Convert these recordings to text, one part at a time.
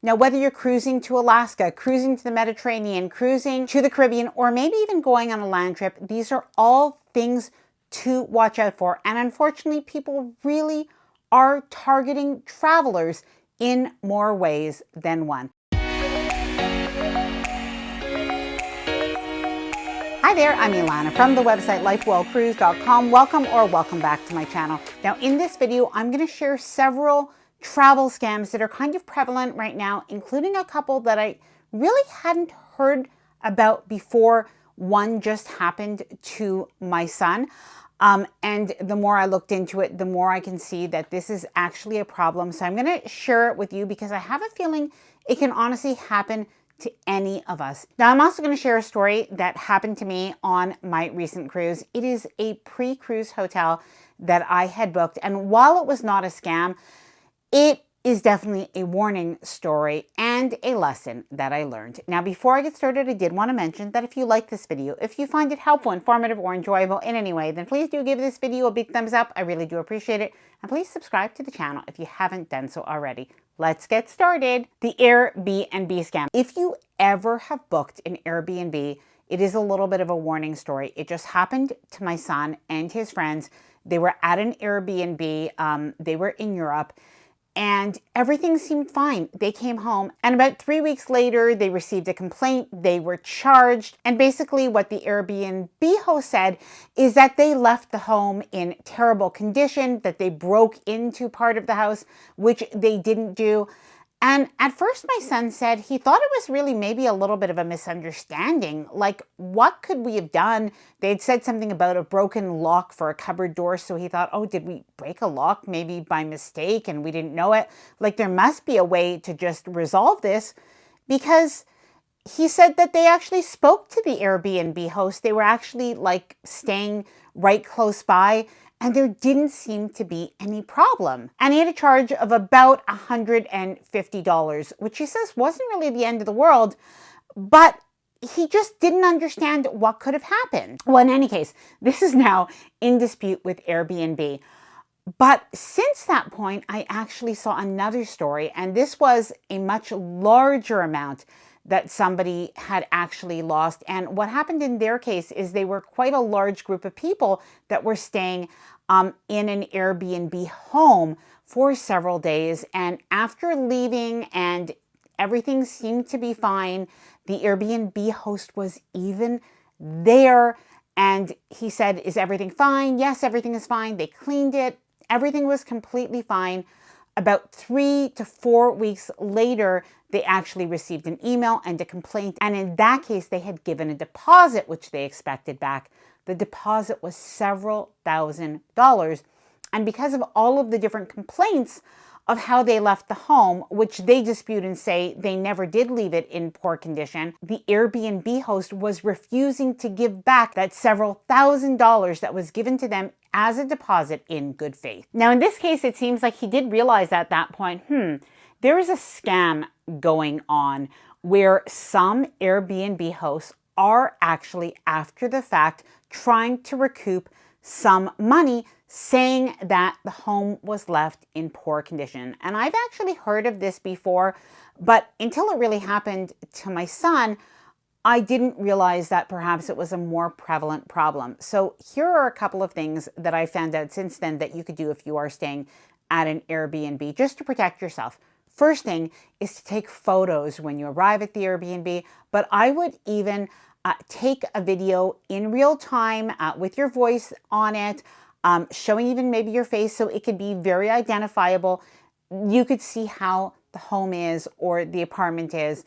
Now, whether you're cruising to Alaska, cruising to the Mediterranean, cruising to the Caribbean, or maybe even going on a land trip, these are all things to watch out for. And unfortunately, people really are targeting travelers in more ways than one. Hi there, I'm Ilana from the website lifewellcruise.com. Welcome back to my channel. Now in this video, I'm going to share several travel scams that are kind of prevalent right now, including a couple that I really hadn't heard about before. One just happened to my son. And the more I looked into it, the more I can see that this is actually a problem. So I'm going to share it with you because I have a feeling it can honestly happen to any of us. Now, I'm also going to share a story that happened to me on my recent cruise. It is a pre-cruise hotel that I had booked. And while it was not a scam, it is definitely a warning story and a lesson that I learned. Now, before I get started, I did want to mention that if you like this video, if you find it helpful, informative, or enjoyable in any way, then please do give this video a big thumbs up. I really do appreciate it. And please subscribe to the channel if you haven't done so already. Let's get started. The Airbnb scam. If you ever have booked an Airbnb, it is a little bit of a warning story. It just happened to my son and his friends. They were at an Airbnb. They were in Europe. And everything seemed fine. They came home, and about 3 weeks later, they received a complaint. They were charged. And basically what the Airbnb host said is that they left the home in terrible condition, that they broke into part of the house, which they didn't do. And at first my son said he thought it was really maybe a little bit of a misunderstanding. Like, what could we have done? They had said something about a broken lock for a cupboard door. So he thought, oh, did we break a lock maybe by mistake and we didn't know it? Like, there must be a way to just resolve this, because he said that they actually spoke to the Airbnb host. They were actually like staying right close by, and there didn't seem to be any problem. And he had a charge of about $150, which he says wasn't really the end of the world, but he just didn't understand what could have happened. Well, in any case, this is now in dispute with Airbnb. But since that point, I actually saw another story, and this was a much larger amount that somebody had actually lost. And what happened in their case is they were quite a large group of people that were staying in an Airbnb home for several days. And after leaving and everything seemed to be fine, the Airbnb host was even there. And he said, is everything fine? Yes, everything is fine. They cleaned it. Everything was completely fine. About 3 to 4 weeks later, they actually received an email and a complaint. And in that case, they had given a deposit, which they expected back. The deposit was several $1,000s. And because of all of the different complaints of how they left the home, which they dispute and say they never did leave it in poor condition, the Airbnb host was refusing to give back that several $1,000s that was given to them as a deposit in good faith. Now, in this case, it seems like he did realize at that point, there is a scam going on where some Airbnb hosts are actually, after the fact, trying to recoup some money, saying that the home was left in poor condition. And I've actually heard of this before, but until it really happened to my son, I didn't realize that perhaps it was a more prevalent problem. So here are a couple of things that I found out since then that you could do if you are staying at an Airbnb just to protect yourself. First thing is to take photos when you arrive at the Airbnb, but I would even take a video in real time with your voice on it, showing even maybe your face so it could be very identifiable. You could see how the home is or the apartment is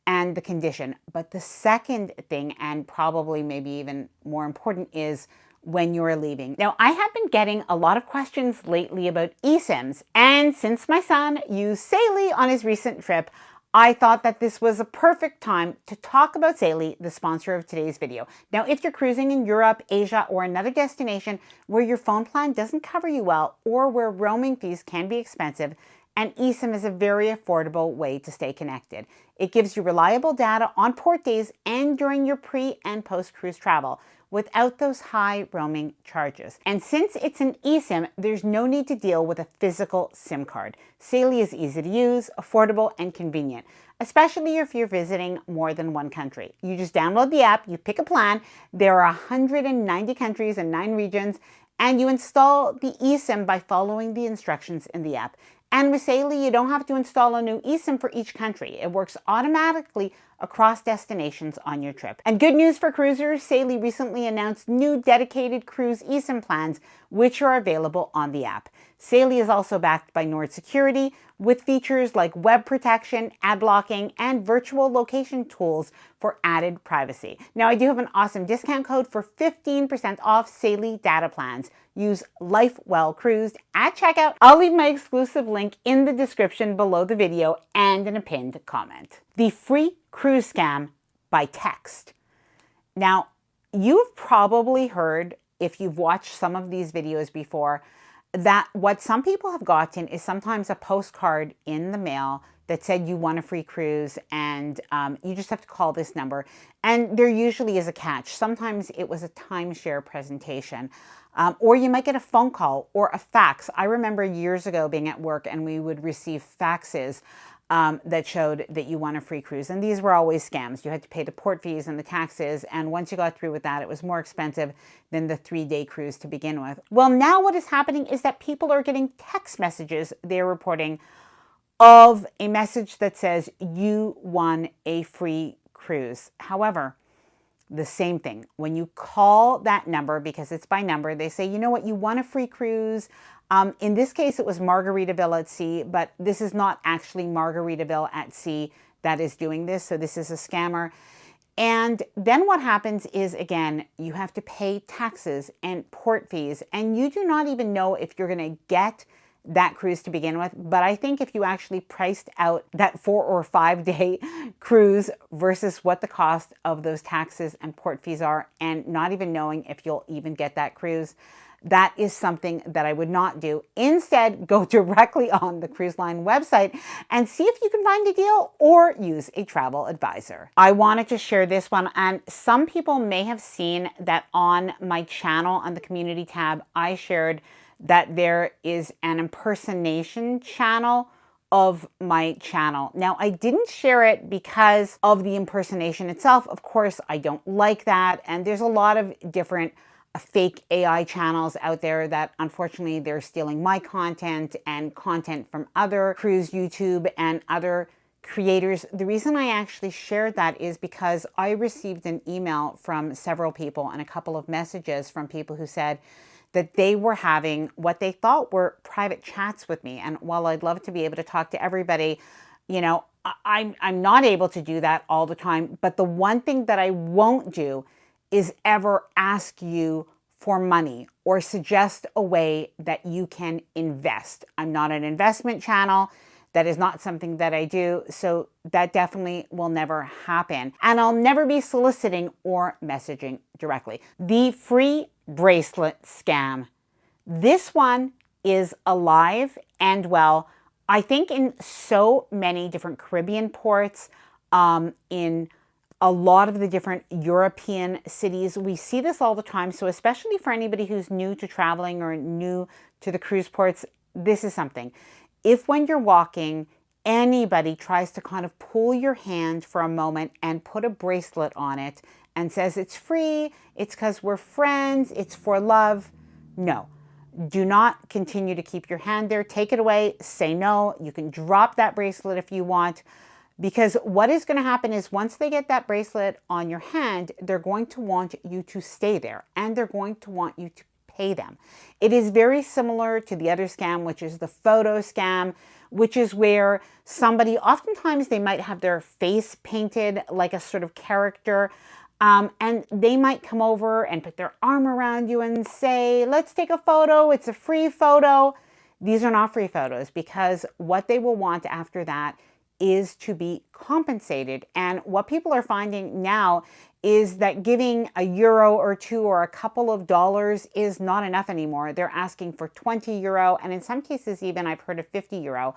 and the condition. But the second thing, and probably maybe even more important, is when you're leaving. Now, I have been getting a lot of questions lately about eSIMs, and since my son used Saily on his recent trip, I thought that this was a perfect time to talk about Saily, the sponsor of today's video. Now, if you're cruising in Europe, Asia, or another destination where your phone plan doesn't cover you well, or where roaming fees can be expensive, an eSIM is a very affordable way to stay connected. It gives you reliable data on port days and during your pre- and post-cruise travel. without those high roaming charges. And since it's an eSIM, there's no need to deal with a physical SIM card. Saely is easy to use, affordable, and convenient, especially if you're visiting more than one country. You just download the app, you pick a plan. There are 190 countries and 9 regions, and you install the eSIM by following the instructions in the app. And with Saely, you don't have to install a new eSIM for each country. It works automatically across destinations on your trip. And good news for cruisers, Saely recently announced new dedicated cruise eSIM plans, which are available on the app. Saely is also backed by Nord Security with features like web protection, ad blocking, and virtual location tools for added privacy. Now, I do have an awesome discount code for 15% off Saely data plans. Use LifeWellCruised at checkout. I'll leave my exclusive link in the description below the video and in a pinned comment. The free cruise scam by text. Now, you've probably heard, if you've watched some of these videos before, that what some people have gotten is sometimes a postcard in the mail that said you won a free cruise and you just have to call this number. And there usually is a catch. Sometimes it was a timeshare presentation. Or you might get a phone call or a fax. I remember years ago being at work and we would receive faxes that showed that you won a free cruise. And these were always scams. You had to pay the port fees and the taxes. And once you got through with that, it was more expensive than the 3-day cruise to begin with. Well, now what is happening is that people are getting text messages, they're reporting, of a message that says you won a free cruise. However, the same thing. When you call that number, because it's by number, they say, you know what, you won a free cruise. In this case, it was Margaritaville at Sea, but this is not actually Margaritaville at Sea that is doing this. So this is a scammer. And then what happens is, again, you have to pay taxes and port fees, and you do not even know if you're going to get that cruise to begin with. But I think if you actually priced out that 4 or 5 day cruise versus what the cost of those taxes and port fees are, and not even knowing if you'll even get that cruise, that is something that I would not do. Instead, go directly on the cruise line website and see if you can find a deal or use a travel advisor. I wanted to share this one, and some people may have seen that on my channel on the community tab, I shared that there is an impersonation channel of my channel. Now, I didn't share it because of the impersonation itself. Of course, I don't like that. And there's a lot of different fake AI channels out there that unfortunately they're stealing my content and content from other cruise YouTube and other creators. The reason I actually shared that is because I received an email from several people and a couple of messages from people who said that they were having what they thought were private chats with me. And while I'd love to be able to talk to everybody, you know, I'm not able to do that all the time. But the one thing that I won't do is ever ask you for money or suggest a way that you can invest. I'm not an investment channel. That is not something that I do. So that definitely will never happen. And I'll never be soliciting or messaging directly. The free bracelet scam. This one is alive and well. I think in so many different Caribbean ports, in a lot of the different European cities, we see this all the time. So especially for anybody who's new to traveling or new to the cruise ports, this is something. If when you're walking, anybody tries to kind of pull your hand for a moment and put a bracelet on it and says it's free, it's because we're friends, it's for love, no. Do not continue to keep your hand there. Take it away. Say no. You can drop that bracelet if you want. Because what is going to happen is once they get that bracelet on your hand, they're going to want you to stay there and they're going to want you to pay them. It is very similar to the other scam, which is the photo scam, which is where somebody, oftentimes they might have their face painted like a sort of character, and they might come over and put their arm around you and say, let's take a photo. It's a free photo. These are not free photos, because what they will want after that is to be compensated. And what people are finding now is that giving €1 or $2 or a couple of dollars is not enough anymore. They're asking for €20, and in some cases even I've heard of €50.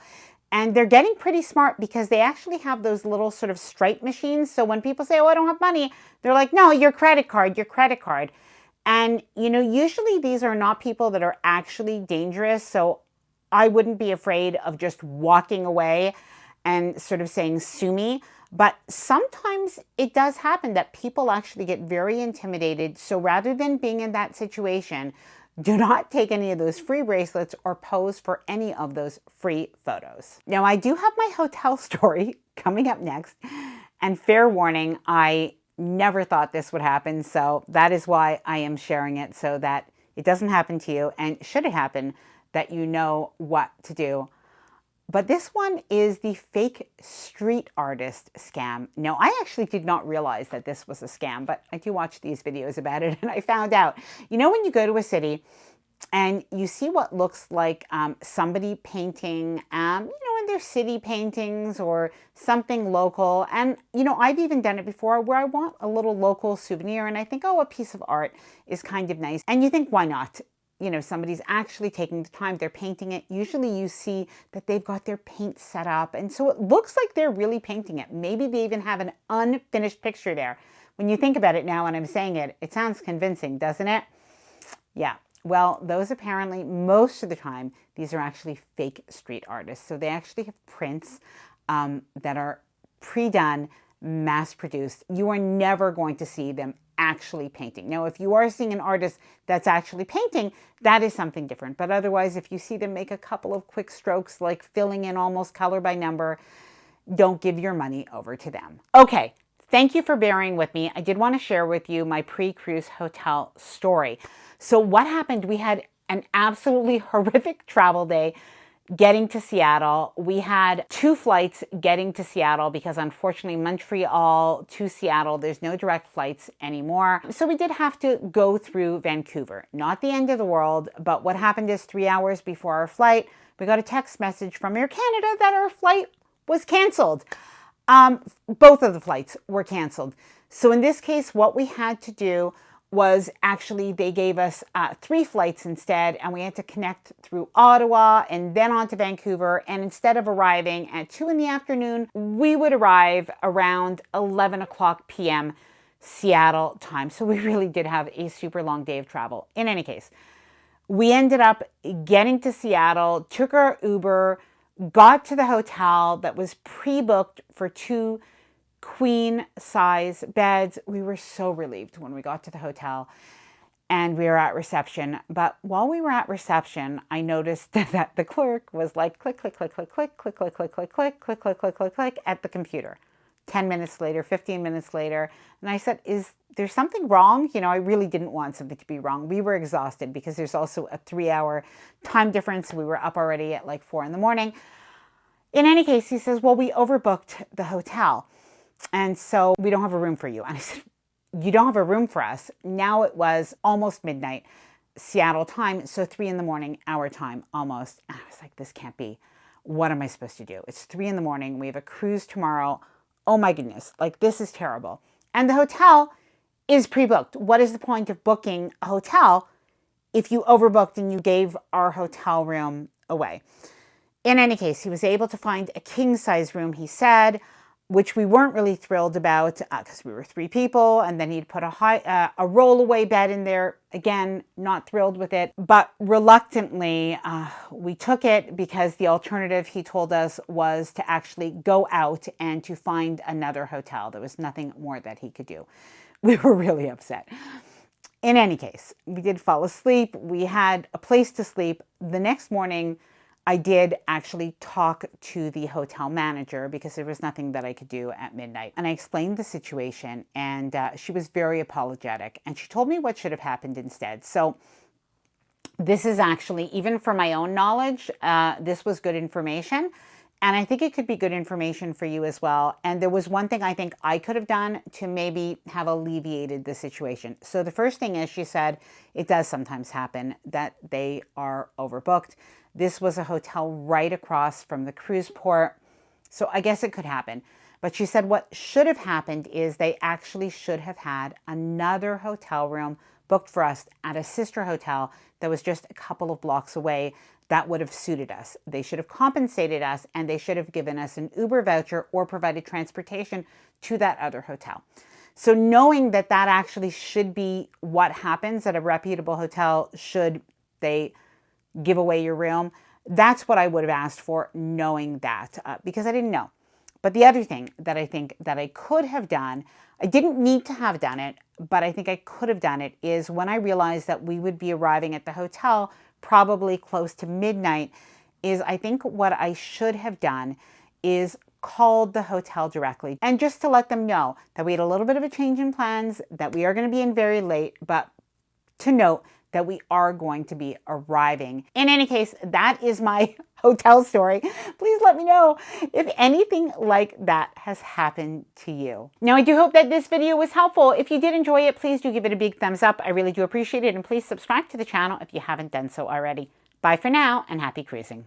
And they're getting pretty smart because they actually have those little sort of Stripe machines. So when people say, oh, I don't have money, they're like, no, your credit card, your credit card. And, usually these are not people that are actually dangerous. So I wouldn't be afraid of just walking away and sort of saying, sue me. But sometimes it does happen that people actually get very intimidated. So rather than being in that situation, do not take any of those free bracelets or pose for any of those free photos. Now, I do have my hotel story coming up next. And fair warning, I never thought this would happen. So that is why I am sharing it, so that it doesn't happen to you. And should it happen, that you know what to do. But this one is the fake street artist scam. Now, I actually did not realize that this was a scam, but I do watch these videos about it, and I found out. When you go to a city and you see what looks like somebody painting, in their city paintings or something local. And, I've even done it before where I want a little local souvenir and I think, oh, a piece of art is kind of nice. And you think, why not? Somebody's actually taking the time, they're painting it. Usually you see that they've got their paint set up. And so it looks like they're really painting it. Maybe they even have an unfinished picture there. When you think about it now and I'm saying it, it sounds convincing, doesn't it? Yeah. Well, those apparently, most of the time, these are actually fake street artists. So they actually have prints that are pre-done, mass-produced. You are never going to see them actually painting. Now, if you are seeing an artist that's actually painting, that is something different. But otherwise, if you see them make a couple of quick strokes, like filling in almost color by number, don't give your money over to them. Okay, thank you for bearing with me. I did want to share with you my pre-cruise hotel story. So what happened, we had an absolutely horrific travel day getting to Seattle. We had 2 flights getting to Seattle because unfortunately Montreal to Seattle, there's no direct flights anymore. So we did have to go through Vancouver. Not the end of the world, but what happened is 3 hours before our flight, we got a text message from Air Canada that our flight was canceled. Both of the flights were canceled. So in this case, what we had to do was actually they gave us 3 flights instead, and we had to connect through Ottawa and then on to Vancouver. And instead of arriving at 2 in the afternoon, we would arrive around 11 o'clock p.m. Seattle time. So we really did have a super long day of travel. In any case, we ended up getting to Seattle, took our Uber, got to the hotel that was pre-booked for 2 queen size beds. We were so relieved when we got to the hotel and we were at reception. But while we were at reception, I noticed that the clerk was like click, click, click, click, click, click, click, click, click, click, click, click, click, click, click at the computer. 10 minutes later, 15 minutes later. And I said, is there something wrong? I really didn't want something to be wrong. We were exhausted because there's also a 3-hour time difference. We were up already at like 4 in the morning. In any case, he says, well, we overbooked the hotel. And so we don't have a room for you. And I said, you don't have a room for us? Now it was almost midnight, Seattle time. So 3 in the morning, our time, almost. And I was like, this can't be. What am I supposed to do? It's 3 in the morning. We have a cruise tomorrow. Oh my goodness. Like, this is terrible. And the hotel is pre-booked. What is the point of booking a hotel if you overbooked and you gave our hotel room away? In any case, he was able to find a king-size room, he said, which we weren't really thrilled about because we were 3 people, and then he'd put a rollaway bed in there. Again, not thrilled with it, but reluctantly we took it because the alternative, he told us, was to actually go out and to find another hotel. There was nothing more that he could do. We were really upset. In any case, we did fall asleep. We had a place to sleep. The next morning, I did actually talk to the hotel manager because there was nothing that I could do at midnight. And I explained the situation, and she was very apologetic. And she told me what should have happened instead. So this is actually, even for my own knowledge, this was good information. And I think it could be good information for you as well. And there was one thing I think I could have done to maybe have alleviated the situation. So the first thing is, she said, it does sometimes happen that they are overbooked. This was a hotel right across from the cruise port, so I guess it could happen. But she said what should have happened is they actually should have had another hotel room booked for us at a sister hotel that was just a couple of blocks away that would have suited us. They should have compensated us, and they should have given us an Uber voucher or provided transportation to that other hotel. So knowing that that actually should be what happens at a reputable hotel should they give away your room, that's what I would have asked for, knowing that, because I didn't know. But the other thing that I think that I could have done, I didn't need to have done it, but I think I could have done it, is when I realized that we would be arriving at the hotel probably close to midnight, is I think what I should have done is called the hotel directly and just to let them know that we had a little bit of a change in plans, that we are going to be in very late, but to note that we are going to be arriving. In any case, that is my hotel story. Please let me know if anything like that has happened to you. Now, I do hope that this video was helpful. If you did enjoy it, please do give it a big thumbs up. I really do appreciate it. And please subscribe to the channel if you haven't done so already. Bye for now and happy cruising.